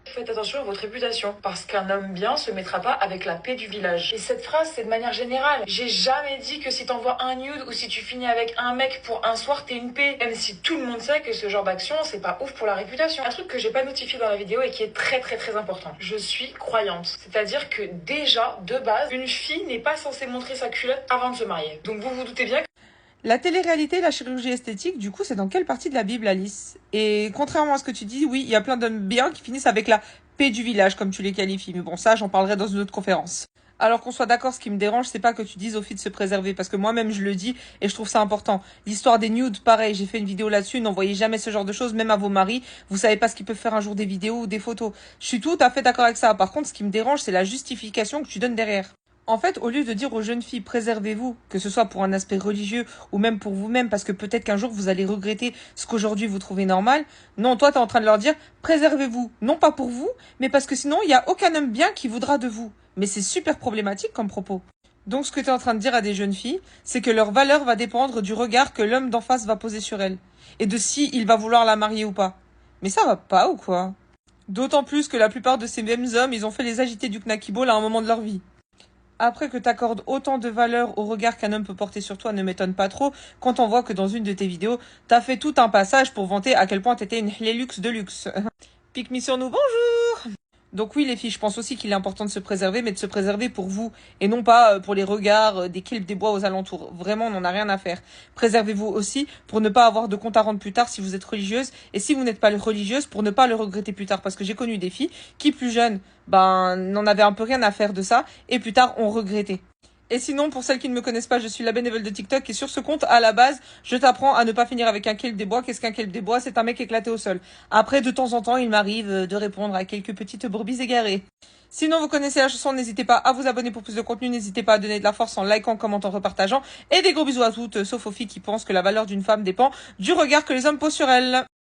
Faites attention à votre réputation, parce qu'un homme bien se mettra pas avec la paix du village. Et cette phrase, c'est de manière générale. J'ai jamais dit que si t'envoies un nude ou si tu finis avec un mec pour un soir, t'es une paix. Même si tout le monde sait que ce genre d'action, c'est pas ouf pour la réputation. Un truc que j'ai pas notifié dans la vidéo et qui est très très très important. Je suis croyante. C'est-à-dire que déjà, de base, une fille n'est pas censée montrer sa culotte avant de se marier. Donc vous vous doutez bien que... La télé-réalité et la chirurgie esthétique, du coup, c'est dans quelle partie de la Bible, Alice? Et contrairement à ce que tu dis, oui, il y a plein d'hommes bien qui finissent avec la paix du village, comme tu les qualifies. Mais bon, ça, j'en parlerai dans une autre conférence. Alors qu'on soit d'accord, ce qui me dérange, c'est pas que tu dises aux filles de se préserver, parce que moi-même je le dis et je trouve ça important. L'histoire des nudes, pareil, j'ai fait une vidéo là-dessus, n'envoyez jamais ce genre de choses, même à vos maris. Vous savez pas ce qu'ils peuvent faire un jour des vidéos ou des photos. Je suis tout à fait d'accord avec ça. Par contre, ce qui me dérange, c'est la justification que tu donnes derrière. En fait, au lieu de dire aux jeunes filles préservez-vous, que ce soit pour un aspect religieux ou même pour vous-même, parce que peut-être qu'un jour vous allez regretter ce qu'aujourd'hui vous trouvez normal, non, toi t'es en train de leur dire préservez-vous, non pas pour vous, mais parce que sinon il n'y a aucun homme bien qui voudra de vous. Mais c'est super problématique comme propos. Donc ce que tu es en train de dire à des jeunes filles, c'est que leur valeur va dépendre du regard que l'homme d'en face va poser sur elles, et de si il va vouloir la marier ou pas. Mais ça va pas ou quoi? D'autant plus que la plupart de ces mêmes hommes, ils ont fait les agités du Knacky Ball à un moment de leur vie. Après que t'accordes autant de valeur au regard qu'un homme peut porter sur toi ne m'étonne pas trop quand on voit que dans une de tes vidéos, t'as fait tout un passage pour vanter à quel point t'étais une Hlélux de luxe. Pique-me sur nous, bonjour! Donc oui les filles, je pense aussi qu'il est important de se préserver, mais de se préserver pour vous, et non pas pour les regards des kilps des bois aux alentours. Vraiment, on n'en a rien à faire. Préservez-vous aussi pour ne pas avoir de compte à rendre plus tard si vous êtes religieuse, et si vous n'êtes pas religieuse, pour ne pas le regretter plus tard. Parce que j'ai connu des filles qui, plus jeunes, n'en avaient un peu rien à faire de ça, et plus tard ont regretté. Et sinon, pour celles qui ne me connaissent pas, je suis la bénévole de TikTok et sur ce compte, à la base, je t'apprends à ne pas finir avec un kelp des bois. Qu'est-ce qu'un kelp des bois? C'est un mec éclaté au sol. Après, de temps en temps, il m'arrive de répondre à quelques petites brebis égarées. Sinon, vous connaissez la chanson, n'hésitez pas à vous abonner pour plus de contenu, n'hésitez pas à donner de la force en likant, commentant, repartageant. Et des gros bisous à toutes, sauf aux filles qui pensent que la valeur d'une femme dépend du regard que les hommes posent sur elle.